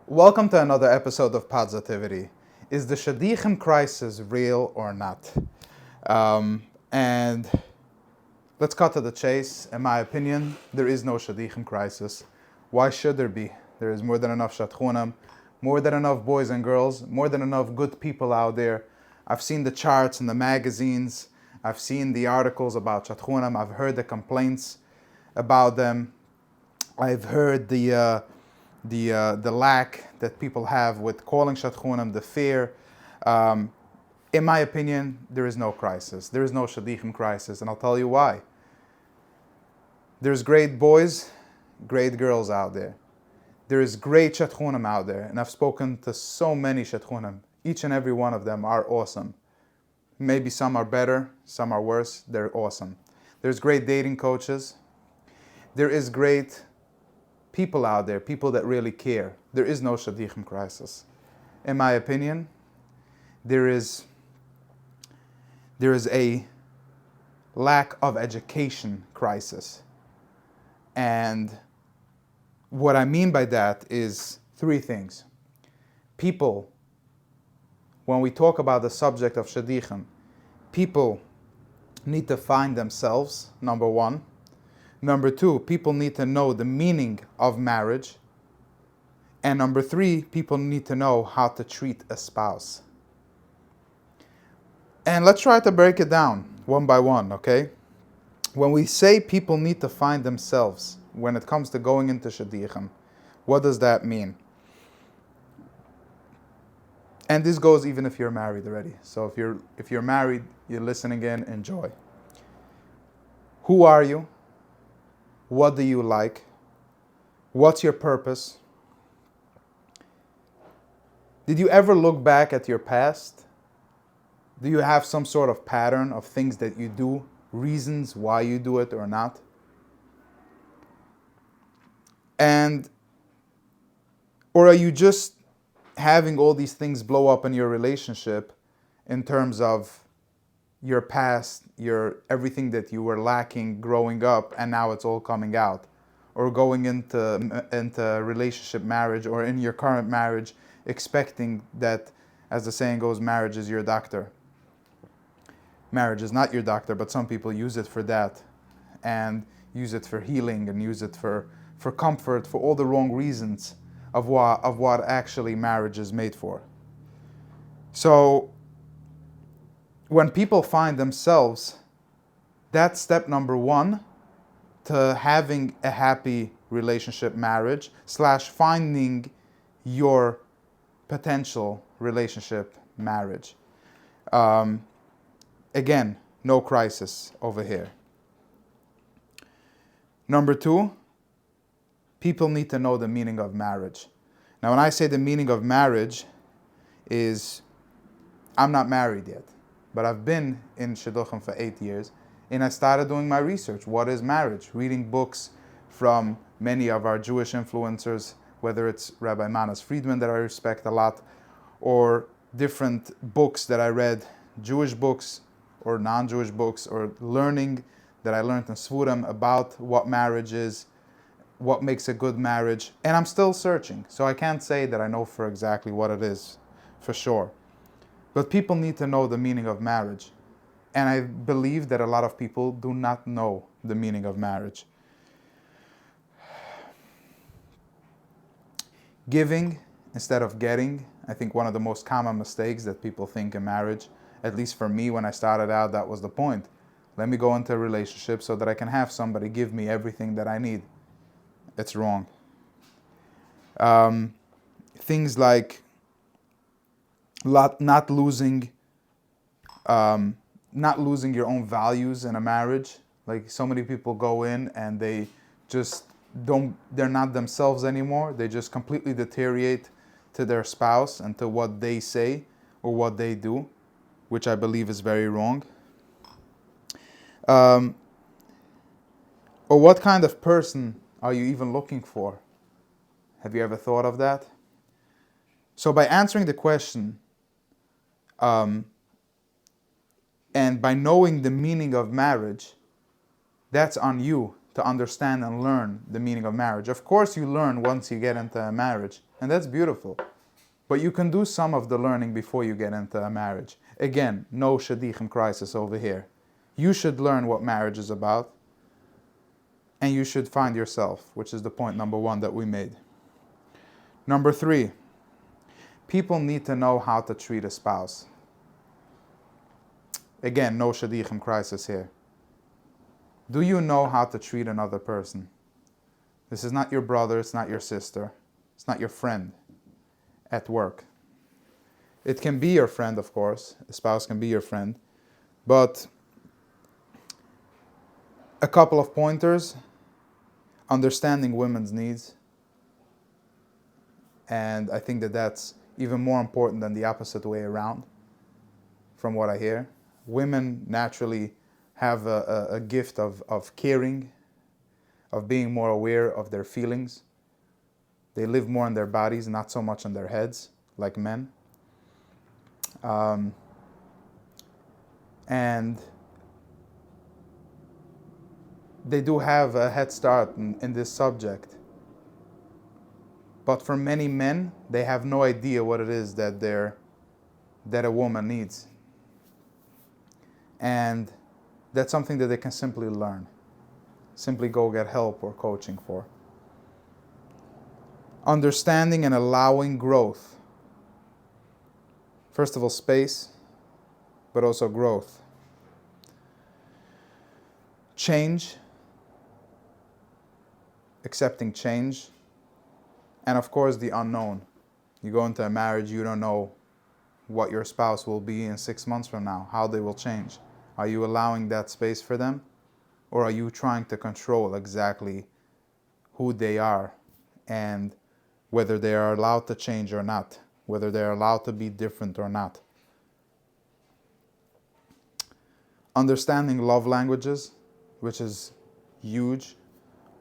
Welcome to another episode of Positivity. Is the Shadichem crisis real or not? And let's cut to the chase. In my opinion, there is no Shadichem crisis. Why should there be? There is more than enough Shadchunim, more than enough boys and girls, more than enough good people out there. I've seen the charts in the magazines. I've seen the articles about Shadchunim. I've heard the complaints about them. I've heard the lack that people have with calling Shadchunim, the fear. In my opinion, there is no crisis. There is no Shadichem crisis, and I'll tell you why. There's great boys, great girls out there. There is great Shadchunim out there, and I've spoken to so many Shadchunim. Each and every one of them are awesome. Maybe some are better, some are worse. They're awesome. There's great dating coaches. There is great people out there, people that really care. There is no Shadichem crisis. In my opinion, there is a lack of education crisis. And what I mean by that is three things. People, when we talk about the subject of Shadichem, people need to find themselves, number one. Number two, people need to know the meaning of marriage. And number three, people need to know how to treat a spouse. And let's try to break it down one by one, okay? When we say people need to find themselves when it comes to going into Shadichem, what does that mean? And this goes even if you're married already. So if you're married, you're listening in, enjoy. Who are you? What do you like? What's your purpose? Did you ever look back at your past? Do you have some sort of pattern of things that you do, reasons why you do it or not? Or are you just having all these things blow up in your relationship in terms of your past, your everything that you were lacking growing up, and now it's all coming out? Or going into relationship, marriage, or in your current marriage, expecting that, as the saying goes, marriage is your doctor. Marriage is not your doctor, but some people use it for that, and use it for healing, and use it for comfort, for all the wrong reasons of what actually marriage is made for. So when people find themselves, that's step number one to having a happy relationship, marriage, / finding your potential relationship, marriage. Again, no crisis over here. Number two, people need to know the meaning of marriage. Now, when I say the meaning of marriage is, I'm not married yet, but I've been in Shidduchim for 8 years, and I started doing my research. What is marriage? Reading books from many of our Jewish influencers, whether it's Rabbi Manas Friedman that I respect a lot, or different books that I read, Jewish books or non-Jewish books, or learning that I learned in Svurim about what marriage is, what makes a good marriage, and I'm still searching. So I can't say that I know for exactly what it is, for sure. But people need to know the meaning of marriage. And I believe that a lot of people do not know the meaning of marriage. Giving instead of getting, I think one of the most common mistakes that people think in marriage, at least for me when I started out, that was the point. Let me go into a relationship so that I can have somebody give me everything that I need. It's wrong. Things like not losing your own values in a marriage. Like, so many people go in and they just they're not themselves anymore. They just completely deteriorate to their spouse and to what they say or what they do, which I believe is very wrong. Or what kind of person are you even looking for? Have you ever thought of that? So by answering the question, and by knowing the meaning of marriage, that's on you to understand and learn the meaning of marriage. Of course, you learn once you get into a marriage, and that's beautiful. But you can do some of the learning before you get into a marriage. Again, no shadichem crisis over here. You should learn what marriage is about, and you should find yourself, which is the point number 1 that we made. Number 3, people need to know how to treat a spouse. Again, no shadichem crisis here. Do you know how to treat another person? This is not your brother, it's not your sister, it's not your friend at work. It can be your friend, of course. A spouse can be your friend. But a couple of pointers: understanding women's needs. And I think that that's even more important than the opposite way around, from what I hear. Women naturally have a gift of caring, of being more aware of their feelings. They live more in their bodies, not so much in their heads, like men. And they do have a head start in this subject. But for many men, they have no idea what it is that a woman needs. And that's something that they can simply learn. Simply go get help or coaching for. Understanding and allowing growth. First of all, space, but also growth. Change. Accepting change. And of course, the unknown. You go into a marriage, you don't know what your spouse will be in 6 months from now, how they will change. Are you allowing that space for them? Or are you trying to control exactly who they are and whether they are allowed to change or not, whether they are allowed to be different or not? Understanding love languages, which is huge.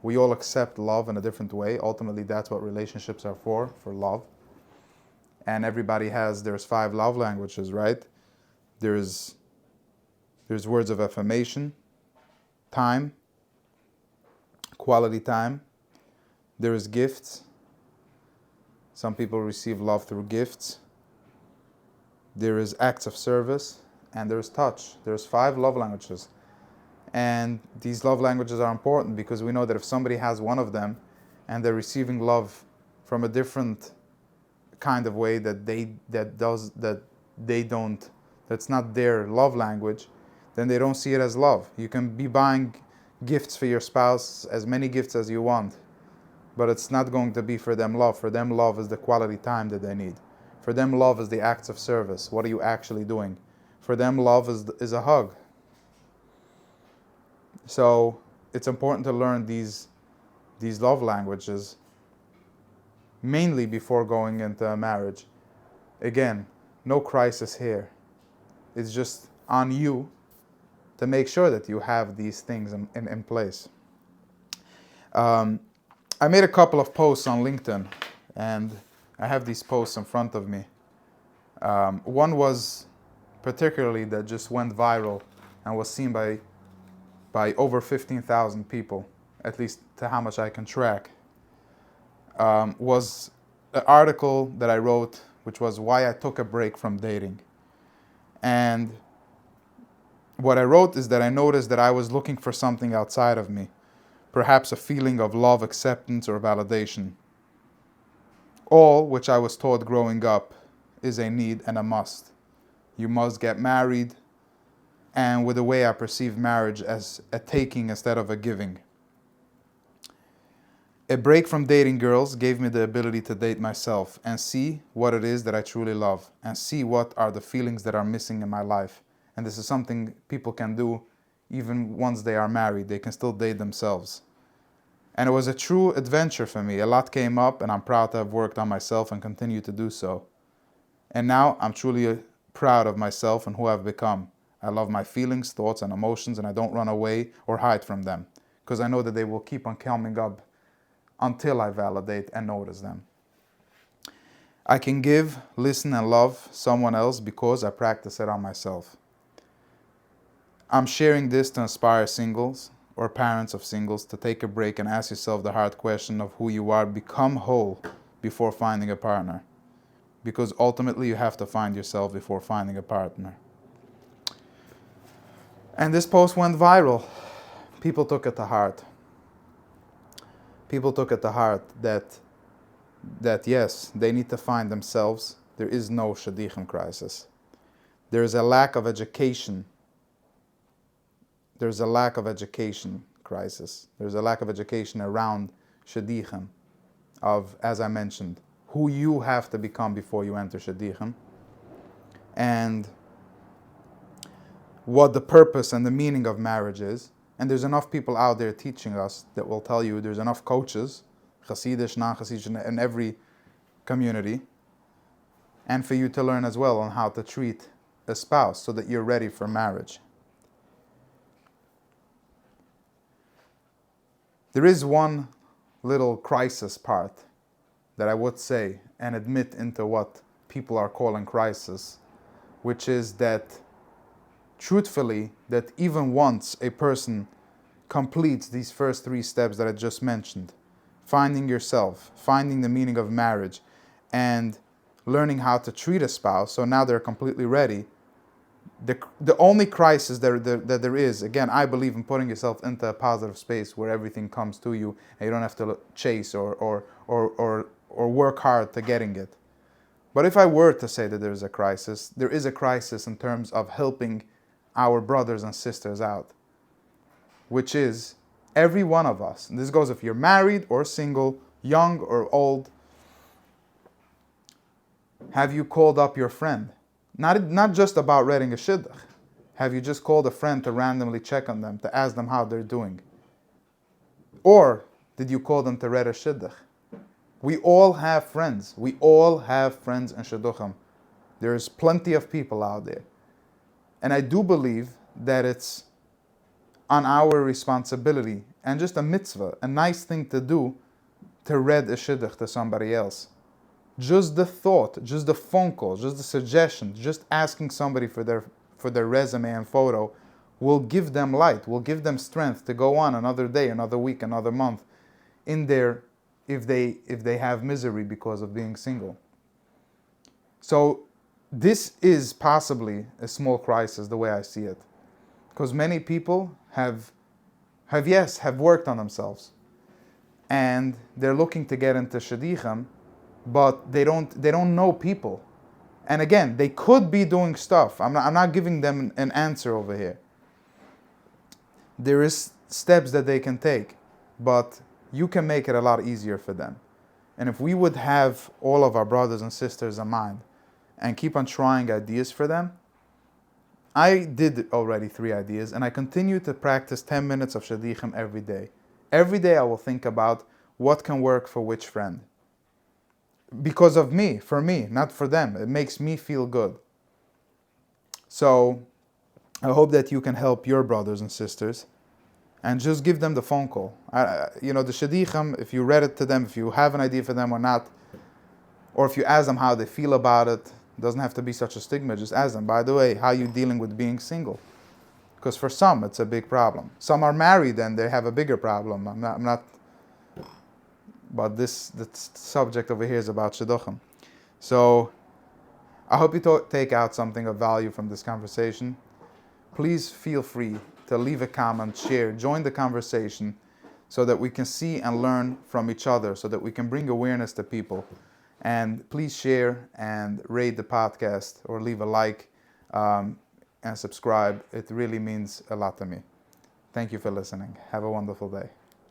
We all accept love in a different way. Ultimately, that's what relationships are for love. And everybody there's 5 love languages, right? There's words of affirmation, time, quality time. There is gifts. Some people receive love through gifts. There is acts of service, and there's touch. There's 5 love languages. And these love languages are important because we know that if somebody has one of them and they're receiving love from a different kind of way that's not their love language, then they don't see it as love. You can be buying gifts for your spouse, as many gifts as you want, but it's not going to be for them love. For them, love is the quality time that they need. For them, love is the acts of service. What are you actually doing? For them, love is a hug. So it's important to learn these love languages, mainly before going into a marriage. Again, no crisis here. It's just on you to make sure that you have these things in place. I made a couple of posts on LinkedIn, and I have these posts in front of me. One was particularly that just went viral and was seen by over 15,000 people, at least to how much I can track. Was an article that I wrote, which was why I took a break from dating. And what I wrote is that I noticed that I was looking for something outside of me, perhaps a feeling of love, acceptance, or validation. All which I was taught growing up is a need and a must. You must get married, and with the way I perceive marriage as a taking instead of a giving. A break from dating girls gave me the ability to date myself and see what it is that I truly love and see what are the feelings that are missing in my life. And this is something people can do even once they are married. They can still date themselves. And it was a true adventure for me. A lot came up, and I'm proud to have worked on myself and continue to do so. And now I'm truly proud of myself and who I've become. I love my feelings, thoughts, and emotions, and I don't run away or hide from them because I know that they will keep on coming up until I validate and notice them. I can give, listen, and love someone else because I practice it on myself. I'm sharing this to inspire singles or parents of singles, to take a break and ask yourself the hard question of who you are. Become whole before finding a partner. Because ultimately you have to find yourself before finding a partner. And this post went viral. People took it to heart. People took it to heart that yes, they need to find themselves. There is no shadichem crisis. There is a lack of education. There's a lack of education crisis. There's a lack of education around shadichem, of, as I mentioned, who you have to become before you enter shadichem, and what the purpose and the meaning of marriage is. And there's enough people out there teaching us that will tell you, there's enough coaches, Hasidish, non-Hasidish, in every community, and for you to learn as well on how to treat a spouse so that you're ready for marriage. There is one little crisis part that I would say and admit into what people are calling crisis, which is that truthfully, that even once a person completes these first 3 steps that I just mentioned, finding yourself, finding the meaning of marriage, and learning how to treat a spouse, so now they're completely ready, the only crisis that there is, again, I believe in putting yourself into a positive space where everything comes to you and you don't have to chase or work hard to getting it. But if I were to say that there is a crisis in terms of helping our brothers and sisters out, which is every one of us, and this goes if you're married or single, young or old, have you called up your friend? Not just about reading a shidduch. Have you just called a friend to randomly check on them, to ask them how they're doing? Or did you call them to read a shidduch? We all have friends. We all have friends in shidduchim. There's plenty of people out there. And I do believe that it's on our responsibility and just a mitzvah, a nice thing to do, to read a shidduch to somebody else. Just the thought, just the phone call, just the suggestion, just asking somebody for their resume and photo will give them light, will give them strength to go on another day, another week, another month in there if they have misery because of being single. So this is possibly a small crisis the way I see it. Because many people have worked on themselves. And they're looking to get into shadichem, but they don't know people. And again, they could be doing stuff. I'm not giving them an answer over here. There is steps that they can take, but you can make it a lot easier for them. And if we would have all of our brothers and sisters in mind and keep on trying ideas for them, I did already 3 ideas, and I continue to practice 10 minutes of shadichem every day. Every day I will think about what can work for which friend. Because of me, for me, not for them. It makes me feel good. So I hope that you can help your brothers and sisters and just give them the phone call. The shadichem, if you read it to them, if you have an idea for them or not, or if you ask them how they feel about it, doesn't have to be such a stigma. Just ask them, by the way, how are you dealing with being single? Because for some, it's a big problem. Some are married and they have a bigger problem. I'm not but the subject over here is about shidduchim. So I hope you take out something of value from this conversation. Please feel free to leave a comment, share, join the conversation so that we can see and learn from each other, so that we can bring awareness to people. And please share and rate the podcast or leave a like and subscribe. It really means a lot to me. Thank you for listening. Have a wonderful day.